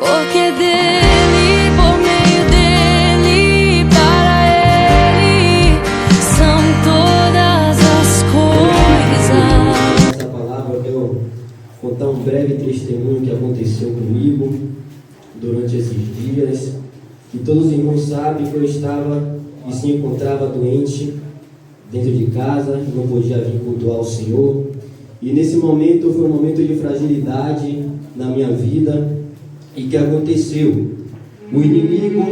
Porque dele, por meio dele, para ele são todas as coisas. Essa palavra eu quero contar um breve testemunho que aconteceu comigo durante esses dias. Que todos os irmãos sabem que eu estava e se encontrava doente dentro de casa, não podia vir cultuar o Senhor. E nesse momento foi um momento de fragilidade na minha vida. E que aconteceu? O inimigo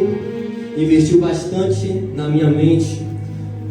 investiu bastante na minha mente,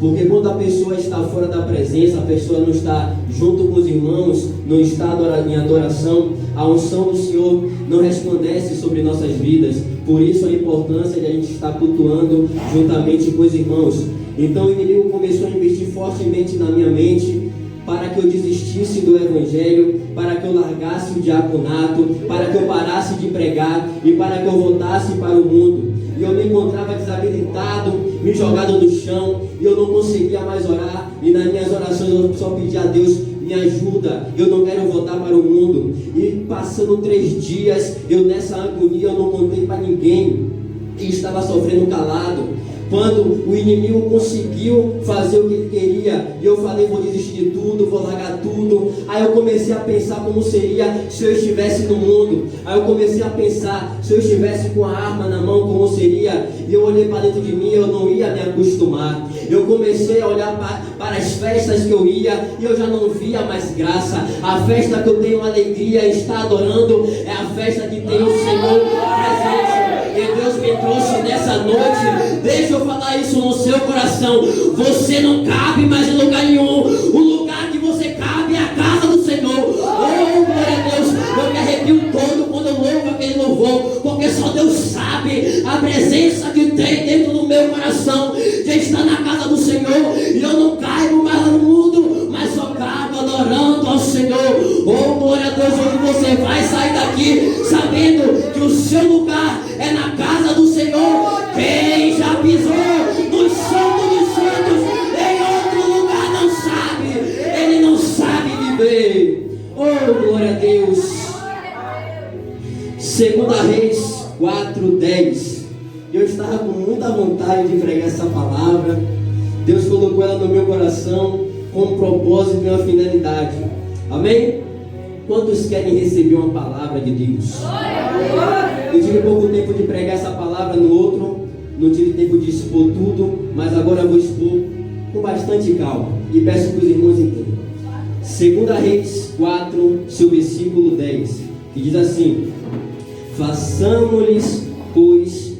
porque quando a pessoa está fora da presença, a pessoa não está junto com os irmãos, não está em adoração, a unção do Senhor não resplandece sobre nossas vidas. Por isso a importância de a gente estar cultuando juntamente com os irmãos. Então o inimigo começou a investir fortemente na minha mente, para que eu desistisse do Evangelho, para que eu largasse o diaconato, para que eu parasse de pregar e para que eu voltasse para o mundo. E eu me encontrava desabilitado, me jogado no chão, e eu não conseguia mais orar. E nas minhas orações eu só pedia a Deus: me ajuda, eu não quero voltar para o mundo. E passando 3 dias, eu nessa agonia, eu não contei para ninguém, e estava sofrendo calado. Quando o inimigo conseguiu fazer o que ele queria, e eu falei: vou desistir de tudo, vou largar tudo. Aí eu comecei a pensar como seria se eu estivesse no mundo. Aí eu comecei a pensar, se eu estivesse com a arma na mão, como seria. E eu olhei para dentro de mim, eu não ia me acostumar. Eu comecei a olhar para as festas que eu ia, e eu já não via mais graça. A festa que eu tenho alegria em estar adorando é a festa que tem o Senhor presente. E Deus me trouxe nessa noite. Deixa eu falar isso no seu coração. Você não cabe mais em lugar nenhum. O lugar que você cabe é a casa do Senhor. Oh, glória a Deus. Eu me arrepio todo quando eu louvo aquele louvor, porque só Deus sabe a presença que tem dentro do meu coração de estar na casa do Senhor. E eu não caibo mais no mundo, mas só caibo adorando ao Senhor. Oh, glória a Deus. Hoje você vai sair daqui sabendo que o seu lugar é na casa do Senhor. Quem já pisou no santo dos santos em outro lugar não sabe. Ele não sabe viver. Oh, glória a Deus. 2 Reis 4:10. Eu estava com muita vontade de pregar essa palavra. Deus colocou ela no meu coração com um propósito e uma finalidade. Amém? Quantos querem receber uma palavra de Deus? Eu tive pouco tempo de pregar essa palavra no outro, não tive tempo de expor tudo, mas agora eu vou expor com bastante calma e peço que os irmãos entendam. 2 Reis 4, seu versículo 10, que diz assim: façamos-lhes, pois,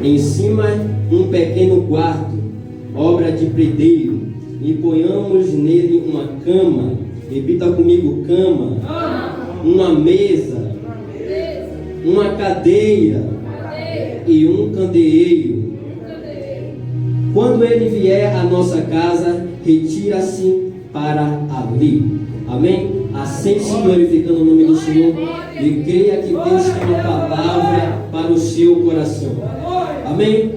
em cima um pequeno quarto, obra de predeiro, e ponhamos nele uma cama. Repita comigo: cama, uma mesa, uma cadeira e um candeeiro. Quando ele vier à nossa casa, retira-se para ali. Amém? Assente-se glorificando o nome do Senhor e creia que Deus tem uma palavra para o seu coração. Amém?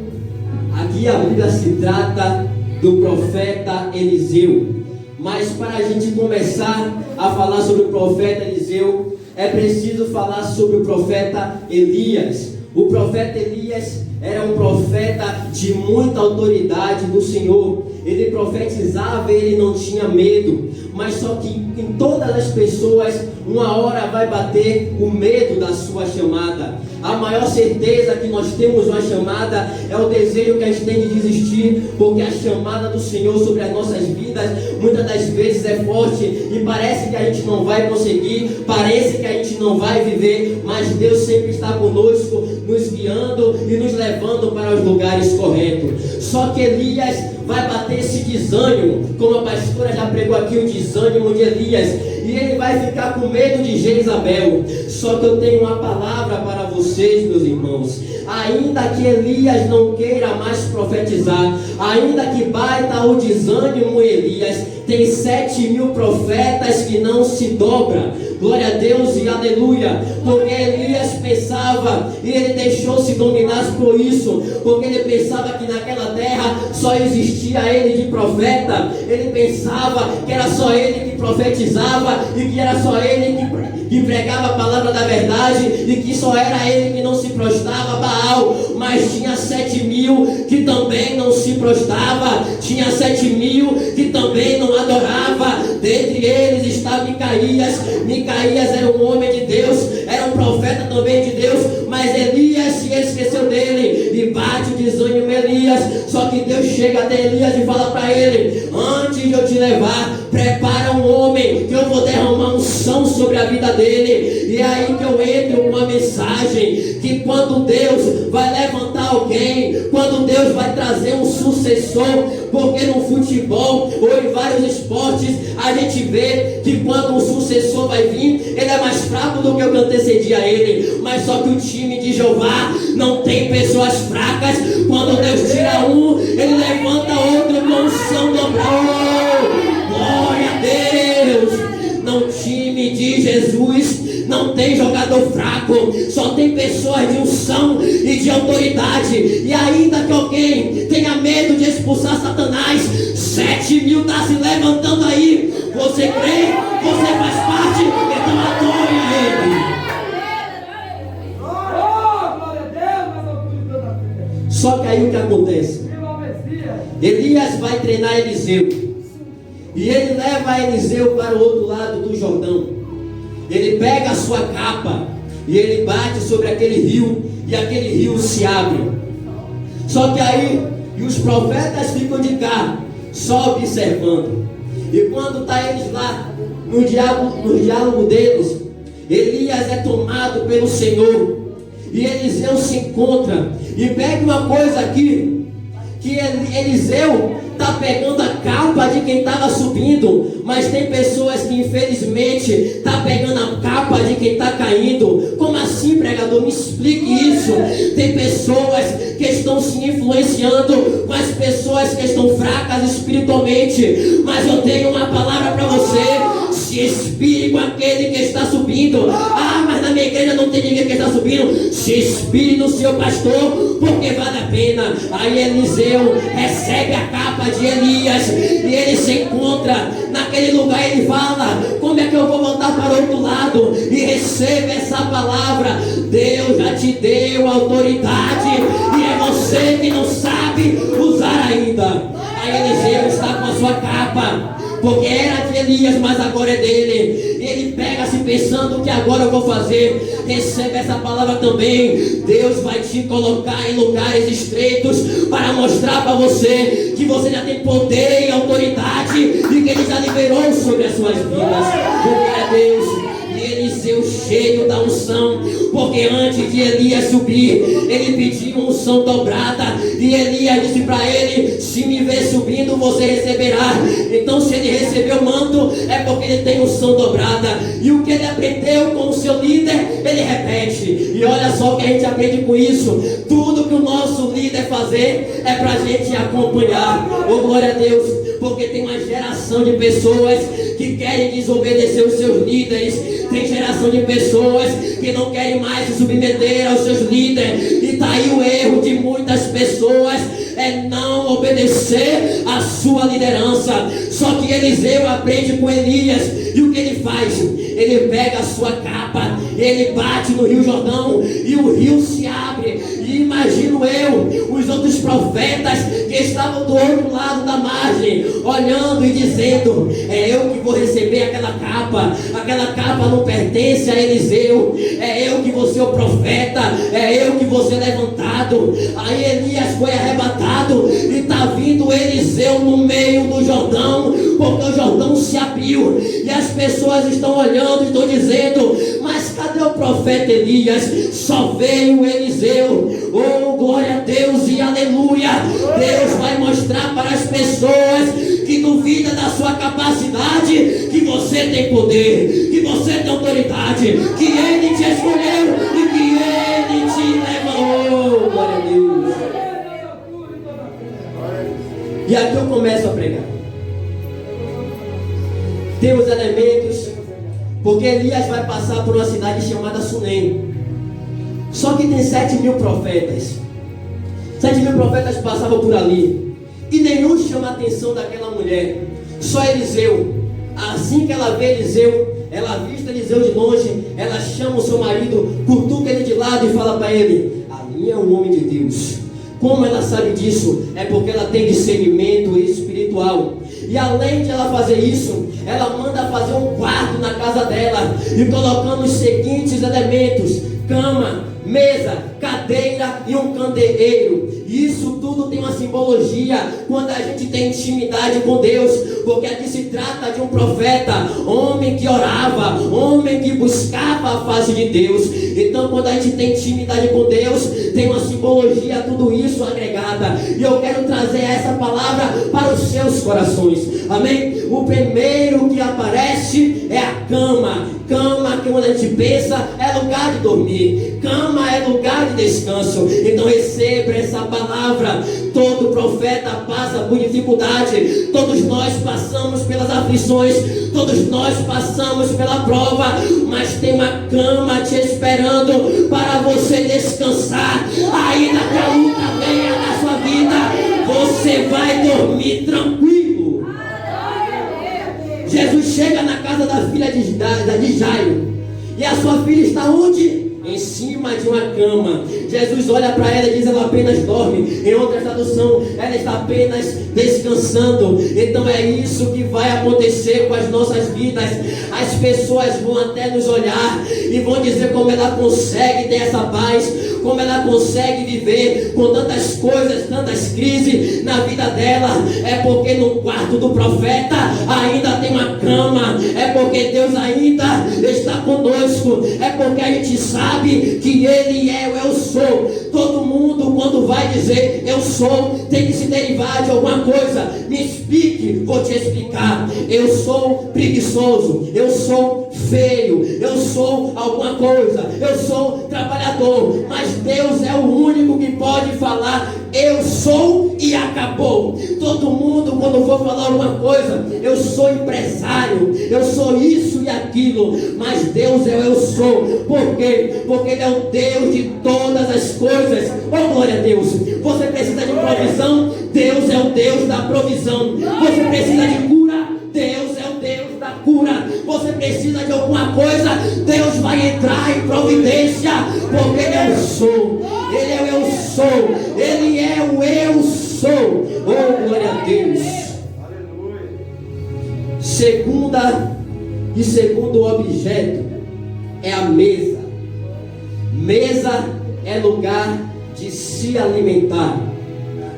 Aqui a Bíblia se trata do profeta Eliseu. Mas para a gente começar a falar sobre o profeta Eliseu, é preciso falar sobre o profeta Elias. O profeta Elias era um profeta de muita autoridade do Senhor. Ele profetizava e ele não tinha medo. Mas só que em todas as pessoas, uma hora vai bater o medo da sua chamada. A maior certeza que nós temos uma chamada é o desejo que a gente tem de desistir, porque a chamada do Senhor sobre as nossas vidas muitas das vezes é forte e parece que a gente não vai conseguir, parece que a gente não vai viver, mas Deus sempre está conosco, nos guiando e nos levando para os lugares corretos. Só que Elias vai bater esse desânimo, como a pastora já pregou aqui, o desânimo de Elias, e ele vai ficar com medo de Jezabel. Só que eu tenho uma palavra para vocês, meus irmãos. Ainda que Elias não queira mais profetizar, ainda que bata o desânimo em Elias, tem 7.000 profetas que não se dobram, Glória a Deus e aleluia. Porque Elias pensava, e ele deixou-se dominar por isso, porque ele pensava que naquela terra só existia ele de profeta. Ele pensava que era só ele que profetizava, e que era só ele que pregava a palavra da verdade, e que só era ele que não se prostrava a Baal. Mas tinha 7.000 que também não se prostrava, tinha 7.000 que também não adorava. Dentre eles está Micaías. Micaías era um homem de Deus, era um profeta também de Deus, mas Elias se esqueceu dele e bate o desânimo em Elias. Só que Deus chega até Elias e fala para ele: antes de eu te levar, prepara um homem que eu vou derramar unção sobre a vida dele. E é aí que eu entro com uma mensagem, que quando Deus vai levantar alguém, quando Deus vai trazer um sucessor, porque no futebol ou em vários esportes a gente vê que quando um sucessor vai vir, ele é mais fraco do que o que antecedia ele. Mas só que o time de Jeová não tem pessoas fracas. Quando Deus tira um, ele levanta outro com unção dobrada. Glória a Deus. No time de Jesus não tem jogador fraco, só tem pessoas de unção e de autoridade. E ainda que alguém tenha medo de expulsar Satanás, 7.000 está se levantando aí. Você crê? Você faz parte? Então adore a Ele. Só que aí o que acontece? Elias vai treinar Eliseu. E ele leva Eliseu para o outro lado do Jordão. Ele pega a sua capa e ele bate sobre aquele rio, e aquele rio se abre. Só que aí, e os profetas ficam de cá, só observando. E quando está eles lá, no diálogo deles, Elias é tomado pelo Senhor, e Eliseu se encontra. E pega uma coisa aqui, que Eliseu está pegando a capa de quem estava subindo, mas tem pessoas que infelizmente está pegando a capa de quem está caindo. Como assim, pregador? Me explique isso. Tem pessoas que estão se influenciando com as pessoas que estão fracas espiritualmente, mas eu tenho uma palavra para você: se inspire com aquele que está subindo. Ah, mas na minha igreja não tem ninguém que está subindo. Se inspire no seu pastor, porque vale a pena. Aí Eliseu recebe a capa de Elias e ele se encontra naquele lugar. Ele fala: como é que eu vou voltar para o outro lado? E recebe essa palavra: Deus já te deu autoridade e é você que não sabe usar ainda. Aí Eliseu está com a sua capa, porque era de Elias, mas agora é dele. E ele pega-se pensando: o que agora eu vou fazer? Recebe essa palavra também: Deus vai te colocar em lugares estreitos para mostrar para você que você já tem poder e autoridade e que ele já liberou sobre as suas vidas. Glória a Deus. Eliseu cheio da unção, porque antes de Elias subir, ele pediu unção dobrada, e Elias disse para ele: se me ver subindo, você receberá. Então, se ele recebeu o manto, é porque ele tem unção dobrada, e o que ele aprendeu com o seu líder, ele repete. E olha só o que a gente aprende com isso: tudo que o nosso líder fazer é para a gente acompanhar. Oh, glória a Deus. Porque tem uma geração de pessoas que querem desobedecer os seus líderes. Tem geração de pessoas que não querem mais se submeter aos seus líderes. E está aí o erro de muitas pessoas, é não obedecer à sua liderança. Só que Eliseu aprende com Elias. E o que ele faz? Ele pega a sua capa, ele bate no Rio Jordão e o rio se abre. E imagino eu, os outros profetas que estavam do outro lado da margem, olhando e dizendo: é eu que vou receber aquela capa não pertence a Eliseu, é eu que vou ser o profeta, é eu que vou ser levantado. Aí Elias foi arrebatado e está vindo Eliseu no meio do Jordão, porque o Jordão se abriu e as pessoas estão olhando e estão dizendo: mas cadê o profeta Elias? Só veio Eliseu. Oh, glória a Deus e aleluia. Deus vai mostrar para as pessoas que duvidam da sua capacidade que você tem poder, que você tem autoridade, que Ele te escolheu e que Ele te levantou. Glória a Deus. E aqui eu começo a pregar. Tem os elementos Porque Elias vai passar por uma cidade chamada Sunem. Só que tem 7.000 profetas. 7.000 profetas passavam por ali. E nenhum chama a atenção daquela mulher. Só Eliseu. Assim que ela vê Eliseu, ela avista Eliseu de longe, ela chama o seu marido, cutuca ele de lado e fala para ele: ali é um homem de Deus. Como ela sabe disso? É porque ela tem discernimento espiritual. E além de ela fazer isso, ela manda fazer um quarto na casa dela e colocando os seguintes elementos: cama, mesa, cadeira e um candeeiro. Isso tudo tem uma simbologia quando a gente tem intimidade com Deus, porque aqui se trata de um profeta, homem que orava, homem que buscava a face de Deus. Então quando a gente tem intimidade com Deus, tem uma simbologia, tudo isso agregada. E eu quero trazer essa palavra para os seus corações, amém? O primeiro que aparece é a cama. Cama, que quando a gente pensa, é lugar de dormir. Cama é lugar de descanso. Então receba essa palavra. Todo profeta passa por dificuldade. Todos nós passamos pelas aflições. Todos nós passamos pela prova. Mas tem uma cama te esperando para você descansar. Ainda que a luta venha na sua vida, você vai dormir tranquilo. Jesus chega na casa da filha de Jairo. E a sua filha está onde? Em cima de uma cama. Jesus olha para ela e diz: ela apenas dorme. Em outra tradução, ela está apenas descansando. Então é isso que vai acontecer com as nossas vidas. As pessoas vão até nos olhar e vão dizer como ela consegue ter essa paz, como ela consegue viver com tantas coisas, tantas crises na vida dela. É porque no quarto do profeta ainda tem uma cama. É porque Deus ainda está conosco. É porque a gente sabe que Ele é o eu sou. Todo mundo quando vai dizer eu sou, tem que se derivar de alguma coisa. Me explique, vou te explicar. Eu sou preguiçoso, eu sou feio, eu sou alguma coisa, eu sou trabalhador. Mas Deus é o único que pode falar eu sou e acabou. Todo mundo quando for falar alguma coisa, eu sou empresário, eu sou isso e aquilo. Mas Deus é o eu sou. Por quê? Porque Ele é o Deus de todas as coisas. Oh, glória a Deus. Você precisa de provisão, Deus é o Deus da provisão. Você precisa de cura, Deus é o Deus da cura. Você precisa de alguma coisa, Deus vai entrar em providência. Porque Ele é o sou. Ele é o eu sou. Ele é o eu sou. Oh, glória a Deus. Segundo objeto é a mesa. Mesa é lugar de se alimentar.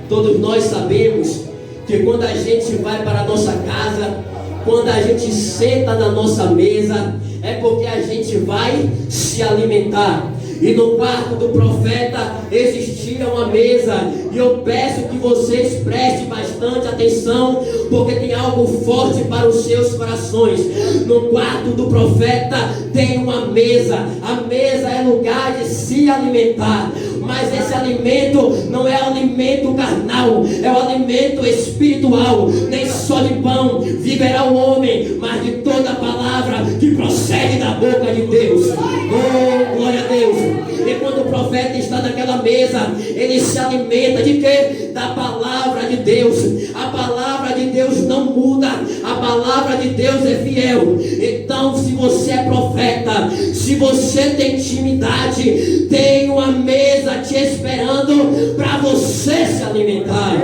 Todos nós sabemos que quando a gente vai para a nossa casa, quando a gente senta na nossa mesa, é porque a gente vai se alimentar. E no quarto do profeta existia uma mesa. E eu peço que vocês prestem bastante atenção, porque tem algo forte para os seus corações. No quarto do profeta tem uma mesa. A mesa é lugar de se alimentar. Mas esse alimento não é alimento carnal, é o alimento espiritual. Nem só de pão viverá o homem, mas de toda a palavra que procede da boca de Deus. Oh, glória a Deus. E quando o profeta está naquela mesa, ele se alimenta de quê? Da palavra de Deus. A palavra de Deus não muda. A palavra de Deus é fiel. Então, se você é profeta, se você tem intimidade, tem uma mesa te esperando para você se alimentar.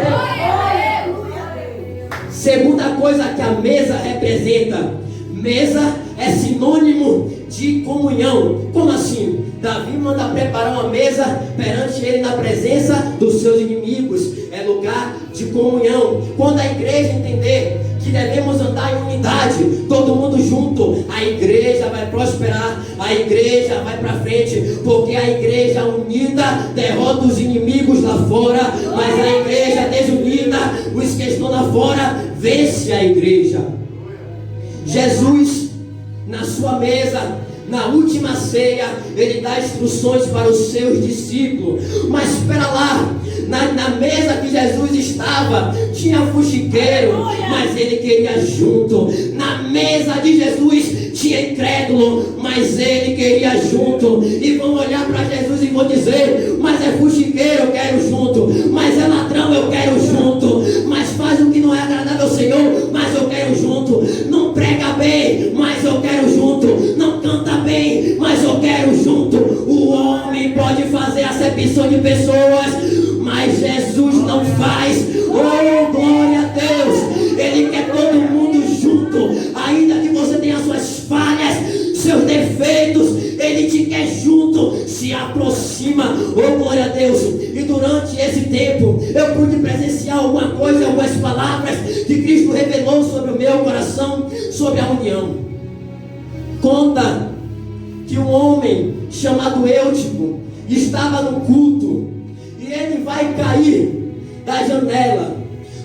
Segunda coisa que a mesa representa: mesa é sinônimo de comunhão. Como assim? Davi manda preparar uma mesa perante ele na presença dos seus inimigos. É lugar de comunhão. Quando a igreja entender que devemos andar em unidade, todo mundo junto, a igreja vai prosperar, a igreja vai para frente, porque a igreja unida derrota os inimigos lá fora, mas a igreja desunida, os que estão lá fora, vence a igreja. Jesus, na sua mesa, Na última ceia, ele dá instruções para os seus discípulos. Mas espera lá, na mesa que Jesus estava, tinha fuxiqueiro, mas ele queria junto. Na mesa de Jesus tinha incrédulo, mas ele queria junto. E vão olhar para Jesus e vão dizer: mas é fuxiqueiro, eu quero junto. Mas é ladrão, eu quero junto. Mas faz o que não é agradável ao Senhor, mas eu quero junto. Não prega bem, mas eu quero junto. Não canta bem, mas eu quero junto. O homem pode fazer acepção de pessoas, mas Jesus não faz. Oh, glória a Deus! Ele quer todo mundo junto. Ainda que você tenha suas falhas, seus defeitos, ele te quer junto. Se aproxima. Oh, glória a Deus! E durante esse tempo eu pude presenciar alguma coisa, algumas palavras que Cristo revelou sobre o meu coração, sobre a união. Conta que um homem chamado Eutico estava no culto e ele vai cair da janela.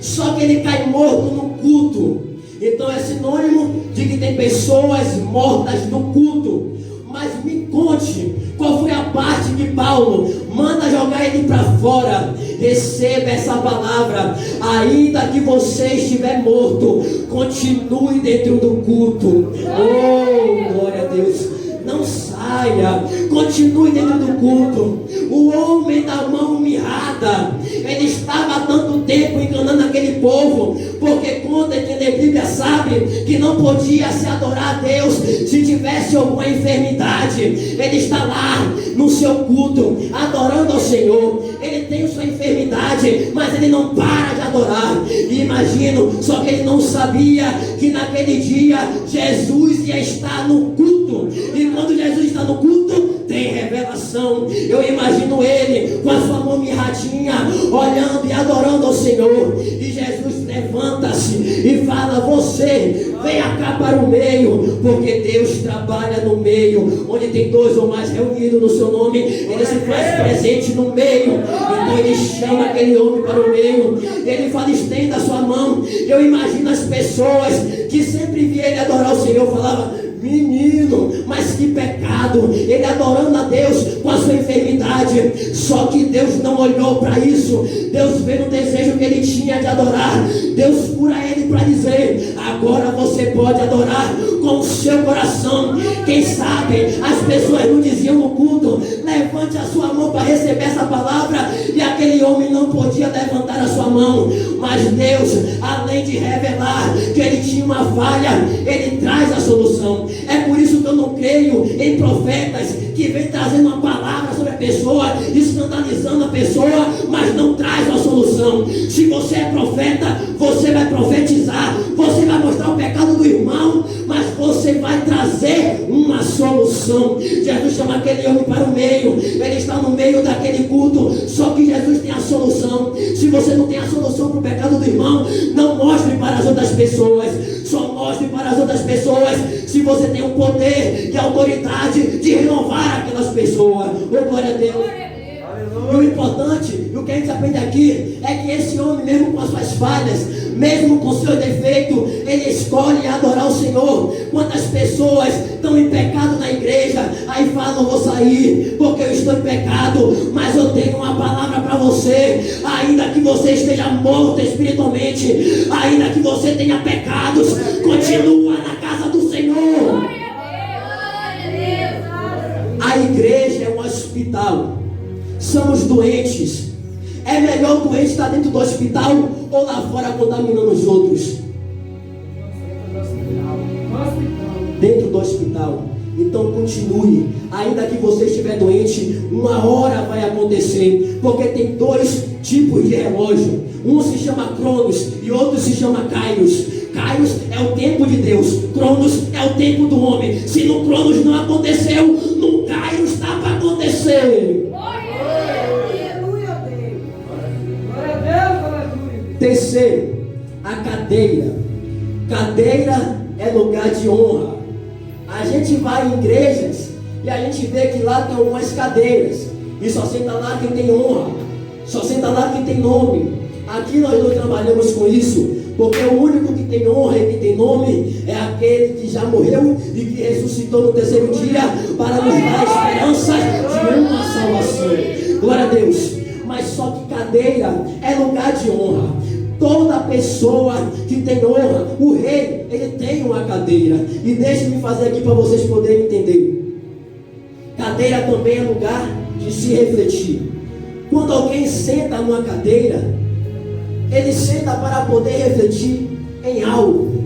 Só que ele cai morto no culto. Então é sinônimo de que tem pessoas mortas no culto. Mas me conte, qual foi a parte que Paulo manda jogar ele para fora? Receba essa palavra. Ainda que você estiver morto, continue dentro do culto. Oh, glória a Deus! Não saia, continue dentro do culto. O homem da mão mirrada, ele estava há tanto tempo enganando aquele povo, porque conta que a Bíblia sabe que não podia se adorar a Deus se tivesse alguma enfermidade. Ele está lá no seu culto, adorando ao Senhor. Ele tem sua enfermidade, mas ele não para de adorar. E imagino, só que ele não sabia que naquele dia Jesus ia estar no culto. E quando Jesus está no culto, tem revelação. Eu imagino ele com a sua mão mirradinha, olhando e adorando ao Senhor. E Jesus levanta-se e fala: você, venha cá para o meio, porque Deus trabalha no meio. Onde tem dois ou mais reunidos no seu nome, ele se faz presente no meio. Então ele chama aquele homem para o meio. Ele fala: estenda a sua mão. Eu imagino as pessoas que sempre via ele adorar o Senhor, falava: menino, mas que pecado, ele adorando a Deus com a sua enfermidade. Só que Deus não olhou para isso. Deus vê no desejo que ele tinha de adorar. Deus cura ele para dizer: agora você pode adorar com o seu coração. Quem sabe as pessoas não diziam no culto: levante a sua mão para receber essa palavra, e aquele homem não podia levantar a sua mão. Mas Deus, além de revelar que ele tinha uma falha, ele traz a solução. É por isso que eu não creio em profetas que vem trazendo uma palavra sobre a pessoa, escandalizando a pessoa, mas não traz a solução. Se você é profeta, você vai profetizar, você vai mostrar o pecado do irmão, mas você vai trazer uma solução. Jesus chama aquele homem para o meio. Ele está no meio daquele culto, só que Jesus tem a solução. Se você não tem a solução para o pecado do irmão, não mostre para as outras pessoas. Só mostre para as outras pessoas se você tem o poder e a autoridade de renovar aquelas pessoas. Oh, glória a Deus. E o importante, e o que a gente aprende aqui, é que esse homem, mesmo com as suas falhas, mesmo com seus defeitos, ele escolhe adorar o Senhor. Quantas pessoas estão em pecado na igreja, aí falam: vou sair porque eu estou em pecado. Mas eu tenho uma palavra para você: ainda que você esteja morto espiritualmente, ainda que você tenha pecados, continua na casa do Senhor. A igreja é um hospital. Somos doentes. É melhor o doente estar dentro do hospital ou lá fora contaminando os outros? Dentro do hospital. Então continue. Ainda que você estiver doente, uma hora vai acontecer. Porque tem dois tipos de relógio. Um se chama Cronos e outro se chama Kairos. Kairos é o tempo de Deus, Cronos é o tempo do homem. Se no Cronos não aconteceu, no Kairos está para acontecer. Terceiro, a cadeira. Cadeira é lugar de honra. A gente vai em igrejas e a gente vê que lá tem algumas cadeiras, e só senta lá quem tem honra, só senta lá quem tem nome. Aqui nós não trabalhamos com isso. porque o único que tem honra e que tem nome é aquele que já morreu e que ressuscitou no terceiro dia para nos dar a esperança de uma salvação. Glória a Deus. Mas só que cadeira é lugar de honra. Toda pessoa que tem honra, o rei, ele tem uma cadeira. E deixe-me fazer aqui para vocês poderem entender. Cadeira também é lugar de se refletir. Quando alguém senta numa cadeira, ele senta para poder refletir em algo.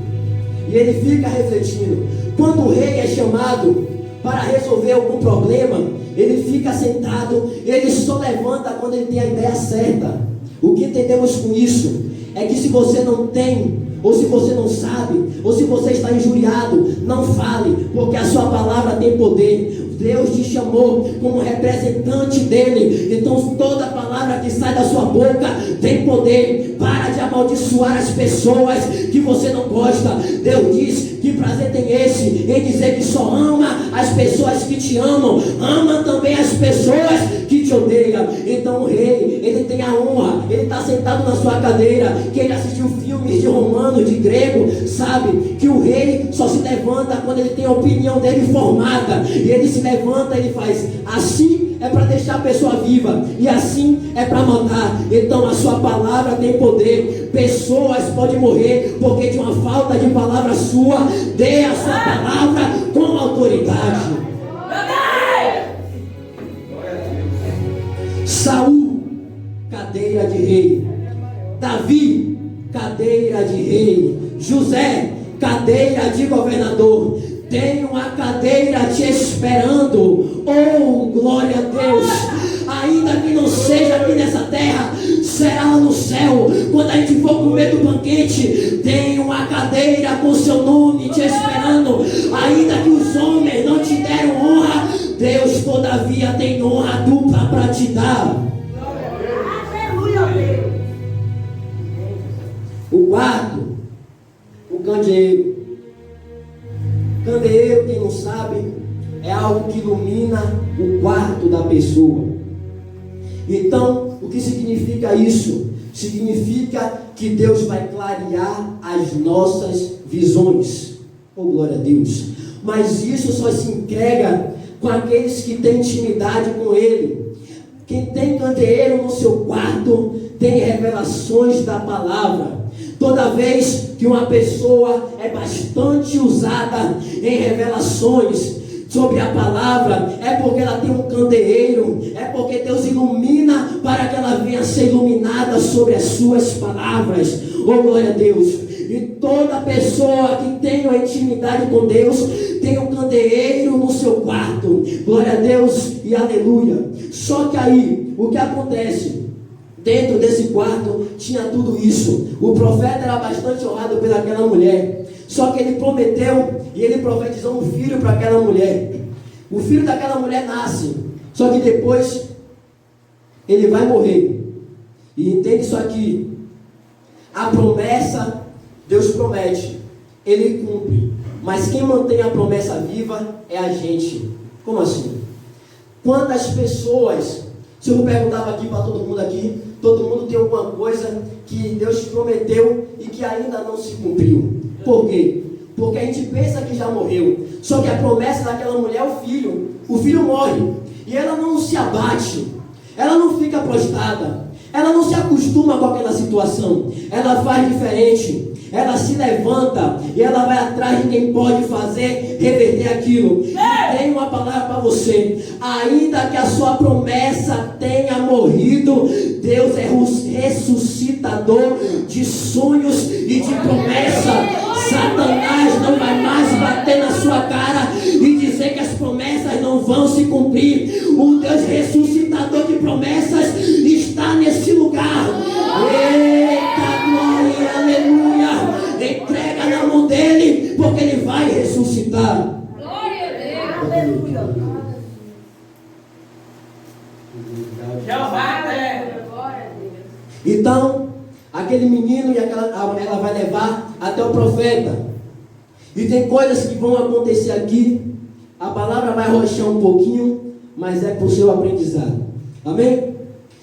E ele fica refletindo. Quando o rei é chamado para resolver algum problema, ele fica sentado, ele só levanta quando ele tem a ideia certa. O que entendemos com isso? É que se você não tem, ou se você não sabe, ou se você está injuriado, não fale, porque a sua palavra tem poder. Deus te chamou como representante dele. Então toda palavra que sai da sua boca tem poder. Para de amaldiçoar as pessoas que você não gosta. Deus diz: que prazer tem esse em dizer que só ama as pessoas que te amam, ama também as pessoas que te odeiam. Então o rei, ele tem a honra, ele está sentado na sua cadeira. Quem assistiu filmes de romano, de grego, sabe que o rei só se levanta quando ele tem a opinião dele formada. E ele se levanta e ele faz assim: é para deixar a pessoa viva, e assim é para matar. Então a sua palavra tem poder. Pessoas podem morrer porque de uma falta de palavra sua. Dê a sua palavra com autoridade. Saul, cadeira de rei. Davi, cadeira de rei. José, cadeira de governador. Tem uma cadeira te esperando. Oh, glória a Deus. Ainda que não seja aqui nessa terra, será lá no céu. Quando a gente for comer do banquete, tem uma cadeira com seu nome te esperando. Ainda que os homens não te deram honra, Deus todavia tem honra dupla para te dar. Aleluia. O quarto, o candeeiro. Candeeiro, quem não sabe, é algo que ilumina o quarto da pessoa. Então, o que significa isso? Significa que Deus vai clarear as nossas visões. Oh, glória a Deus. Mas isso só se entrega com aqueles que têm intimidade com Ele. Quem tem candeeiro no seu quarto tem revelações da palavra. Toda vez que uma pessoa é bastante usada em revelações sobre a palavra, é porque ela tem um candeeiro, é porque Deus ilumina para que ela venha a ser iluminada sobre as suas palavras. Oh, glória a Deus. E toda pessoa que tem uma intimidade com Deus tem um candeeiro no seu quarto. Glória a Deus e aleluia. Só que aí, o que acontece? Dentro desse quarto tinha tudo isso. O profeta era bastante honrado pelaquela mulher. Só que ele prometeu e ele profetizou um filho para aquela mulher. O filho daquela mulher nasce. Só que depois ele vai morrer. E entende isso aqui. A promessa, Deus promete, Ele cumpre. Mas quem mantém a promessa viva é a gente. Como assim? Quantas pessoas, se eu perguntava aqui para todo mundo tem alguma coisa que Deus prometeu e que ainda não se cumpriu. Por quê? Porque a gente pensa que já morreu. Só que a promessa daquela mulher é o filho. O filho morre. E ela não se abate. Ela não fica prostrada. Ela não se acostuma com aquela situação. Ela faz diferente. Ela se levanta e ela vai atrás de quem pode fazer reverter aquilo. E tem uma palavra para você. Ainda que a sua promessa tenha morrido, Deus é ressuscitador de sonhos e de promessa. Satanás não vai mais bater na sua cara e dizer que as promessas não vão se cumprir. O Deus ressuscitador de promessas está nesse lugar. Eita glória, aleluia. Entrega na mão dele, porque ele vai ressuscitar. Glória a Deus. Aleluia. Jeová, glória a Deus. Então, aquele menino ela vai levar até o profeta. E tem coisas que vão acontecer aqui. A palavra vai rochar um pouquinho, mas é para o seu aprendizado. Amém?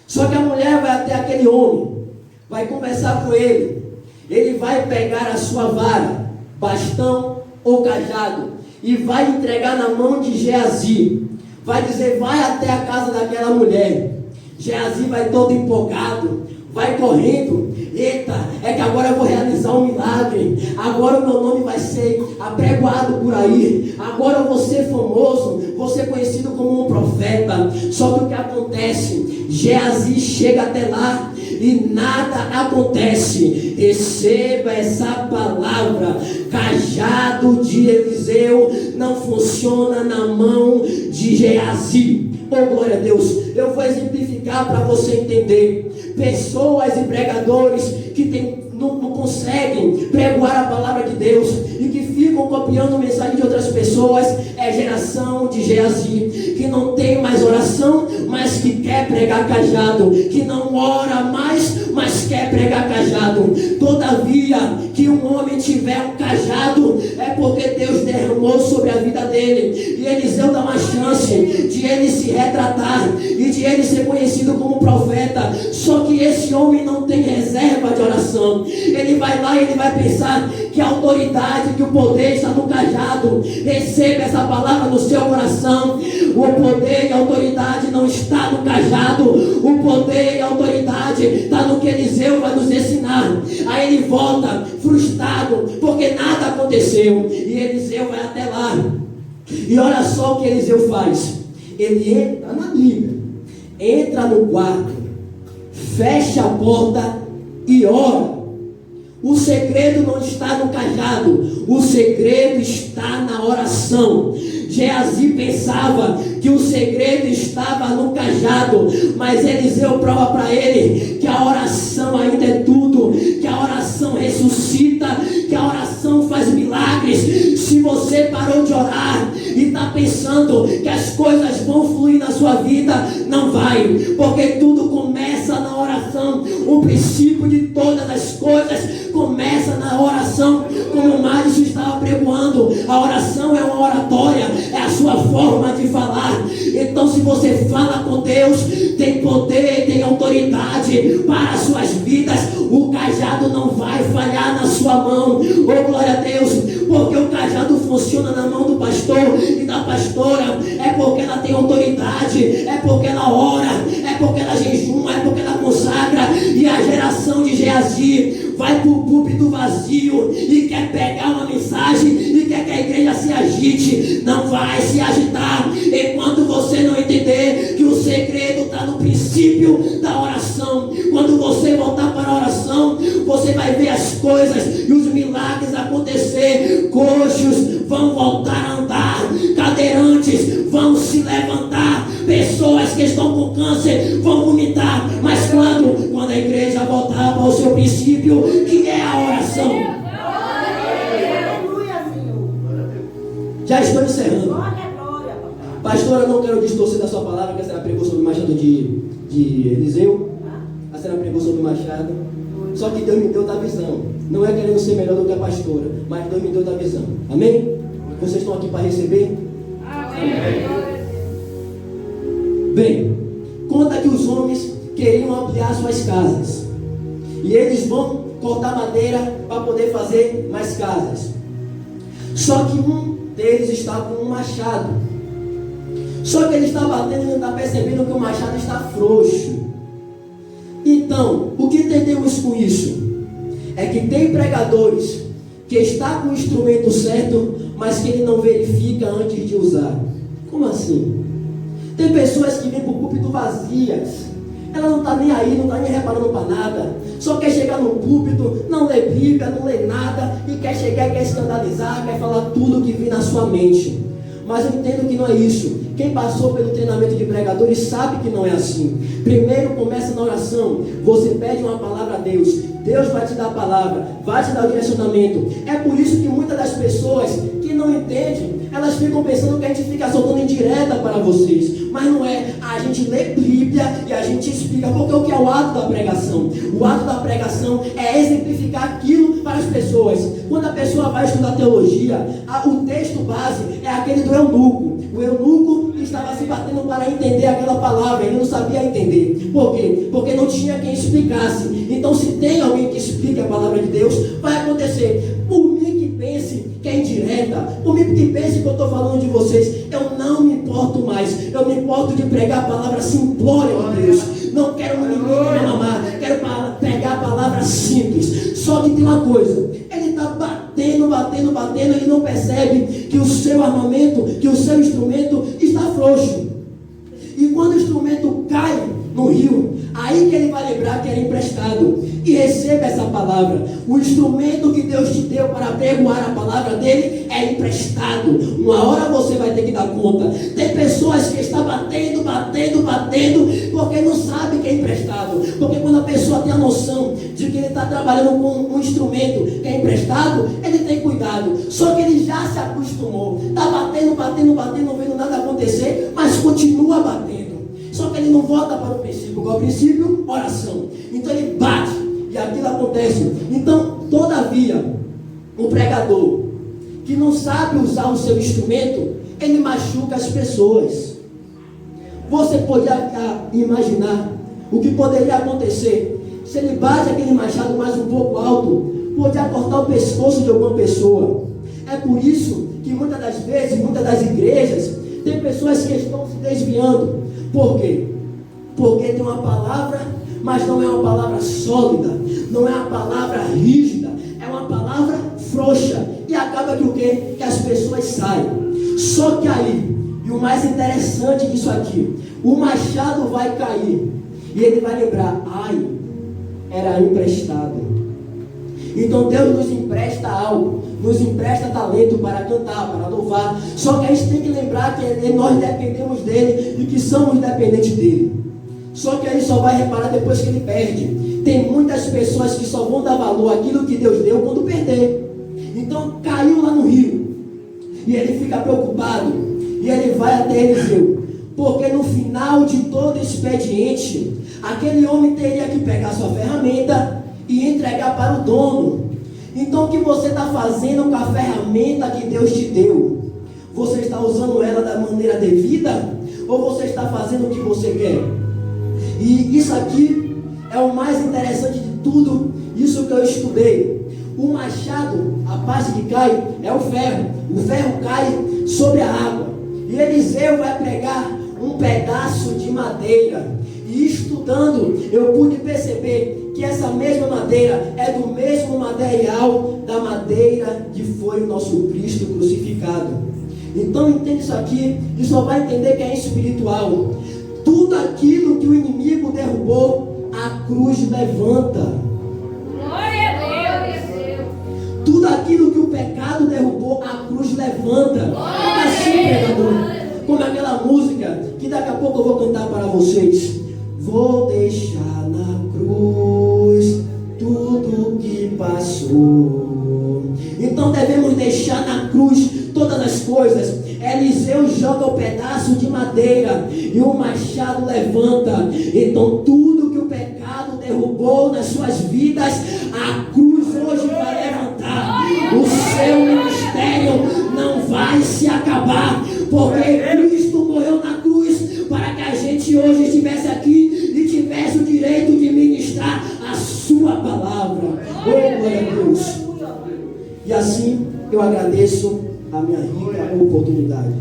Só que a mulher vai até aquele homem, vai conversar com ele. ele vai pegar a sua vara, bastão ou cajado, e vai entregar na mão de Geazi. Vai dizer, vai até a casa daquela mulher. Geazi vai todo empolgado, vai correndo. Eita, é que agora eu vou realizar um milagre. Agora o meu nome vai ser apregoado por aí. Agora eu vou ser famoso, vou ser conhecido como um profeta. Só que o que acontece? Geazi chega até lá e nada acontece. Receba essa palavra. Cajado de Eliseu não funciona na mão de Geazi. Oh, glória a Deus. Eu vou exemplificar para você entender. Pessoas e pregadores que não conseguem pregoar a palavra de Deus e que ficam copiando mensagem de outras pessoas, é geração de Geazi, que não tem mais oração, mas que quer pregar cajado, que não ora mais, mas quer pregar cajado. Todavia, que um homem tiver um cajado, é porque Deus derramou sobre a vida dele, e Eliseu dá uma chance de ele se retratar e de ele ser conhecido como profeta. Só que esse homem não tem reserva de oração. Ele vai lá e ele vai pensar que a autoridade, que o poder está no cajado. Receba essa palavra no seu coração. O poder e a autoridade não está no cajado. O poder e a autoridade está no que Eliseu vai nos ensinar. Aí ele volta frustrado porque nada aconteceu, e Eliseu vai até lá. E olha só o que Eliseu faz. Ele entra na Bíblia, entra no quarto, fecha a porta e ora. O segredo não está no cajado, o segredo está na oração. Geazi pensava que o segredo estava no cajado, mas Eliseu prova para ele que a oração ainda é tudo, que a oração ressuscita, que a oração faz milagres. Se você parou de orar e está pensando que as coisas vão fluir na sua vida, não vai, porque tudo começa na oração. O princípio de todas as coisas começa na oração. Como o Márcio estava pregoando, a oração é uma oratória, é a sua forma de falar. Então, se você fala com Deus, tem poder, tem autoridade para as suas vidas. O cajado não vai falhar na sua mão. Oh, glória a Deus, porque o cajado funciona na mão do pastor e da pastora. É porque ela tem autoridade, é porque ela ora, é porque ela jejuma, é porque ela consagra. E a geração de Geazi vai para o púlpito vazio e quer pegar uma mensagem e quer que a igreja se agite. Não vai se agitar enquanto você não entender que o segredo está no princípio da oração. Quando você voltar para a oração, você vai ver as coisas e os milagres acontecer. Coxos vão voltar a andar, cadeirantes vão se levantar, pessoas que estão com câncer vão vomitar. Mas quando a igreja voltar para o seu princípio, que é a oração. Já estou encerrando. Pastora, não quero distorcer da sua palavra, que a senhora pregou sobre o machado de Eliseu. A senhora pregou sobre o machado. Só que Deus me deu da visão. Não é querendo ser melhor do que a pastora, mas Deus me deu da visão. Amém? Vocês estão aqui para receber? Amém. Bem, conta que os homens queriam ampliar suas casas. E eles vão cortar madeira para poder fazer mais casas. Só que um deles está com um machado. Só que ele está batendo e não está percebendo que o machado está frouxo. Então, o que entendemos com isso? É que tem pregadores que está com o instrumento certo, mas que ele não verifica antes de usar. Como assim? Tem pessoas que vêm para o púlpito vazias. Ela não está nem aí, não está nem reparando para nada. Só quer chegar no púlpito, não lê Bíblia, não lê nada, e quer chegar, quer escandalizar, quer falar tudo que vem na sua mente. Mas eu entendo que não é isso. Quem passou pelo treinamento de pregadores sabe que não é assim. Primeiro começa na oração. Você pede uma palavra a Deus. Deus vai te dar a palavra, vai te dar o direcionamento. É por isso que muitas das pessoas que não entendem, elas ficam pensando que a gente fica soltando indireta para vocês. Mas não é. A gente lê Bíblia e a gente explica. Porque o que é o ato da pregação? O ato da pregação é exemplificar aquilo para as pessoas. Quando a pessoa vai estudar teologia, o texto base é aquele do eunuco. O eunuco estava se batendo para entender aquela palavra, ele não sabia entender. Por quê? Porque não tinha quem explicasse. Então, se tem alguém que explique a palavra de Deus, vai acontecer. Por mim que pense que é indireta, por mim que pense que eu estou falando de vocês, eu não me importo mais. Eu me importo de pregar a palavra simplória de Deus. Não quero um menino mamar, quero pregar a palavra simples. Só que tem uma coisa, ele está batendo, ele não percebe que o seu armamento, que o seu instrumento está frouxo. E quando o instrumento cai no rio, aí que ele vai lembrar que era emprestado. E receba essa palavra. O instrumento que Deus te deu para apregoar a palavra dele é emprestado. Uma hora você vai ter que dar conta. Tem pessoas que estão batendo, porque não sabe que é emprestado. Porque quando a pessoa tem a noção de que ele está trabalhando com um instrumento que é emprestado, ele tem cuidado. Só que ele já se acostumou. Está batendo, não vendo nada acontecer, mas continua batendo. Só que ele não volta para o princípio. Qual é o princípio? Oração. Então ele bate e aquilo acontece. Então, todavia, o pregador que não sabe usar o seu instrumento, ele machuca as pessoas. Você poderia imaginar o que poderia acontecer se ele bate aquele machado mais um pouco alto, poderia cortar o pescoço de alguma pessoa. É por isso que muitas das vezes, muitas das igrejas, tem pessoas que estão se desviando. Por quê? Porque tem uma palavra, mas não é uma palavra sólida, não é uma palavra rígida, é uma palavra frouxa. E acaba que o quê? Que as pessoas saem. Só que aí, e o mais interessante disso aqui, o machado vai cair e ele vai lembrar, ai, era emprestado. Então Deus nos empresta algo, nos empresta talento para cantar, para louvar. Só que a gente tem que lembrar que nós dependemos dele e que somos dependentes dele. Só que aí só vai reparar depois que ele perde. Tem muitas pessoas que só vão dar valor àquilo que Deus deu quando perder. Então caiu lá no rio e ele fica preocupado e ele vai até Eliseu, porque no final de todo expediente aquele homem teria que pegar sua ferramenta e entregar para o dono. Então o que você está fazendo com a ferramenta que Deus te deu? Você está usando ela da maneira devida? Ou você está fazendo o que você quer? E isso aqui é o mais interessante de tudo, isso que eu estudei. O machado, a parte que cai, é o ferro cai sobre a água, e Eliseu vai pegar um pedaço de madeira, e estudando, eu pude perceber que essa mesma madeira é do mesmo material da madeira que foi o nosso Cristo crucificado. Então entende isso aqui, e só vai entender que é espiritual. Tudo aquilo que o inimigo derrubou, a cruz levanta. Glória a Deus. Tudo aquilo que o pecado derrubou, a cruz levanta. Como assim, pregador? Como aquela música que daqui a pouco eu vou cantar para vocês. Vou deixar na cruz tudo que passou. Então devemos deixar na cruz todas as coisas. Eliseu joga o pedaço de madeira e o machado levanta. Então tudo que o pecado derrubou nas suas vidas, a cruz hoje vai levantar. O seu ministério não vai se acabar, porque Cristo morreu na cruz para que a gente hoje estivesse aqui e tivesse o direito de ministrar a sua palavra. Oh, glória a Deus. E assim eu agradeço a minha rica oportunidade.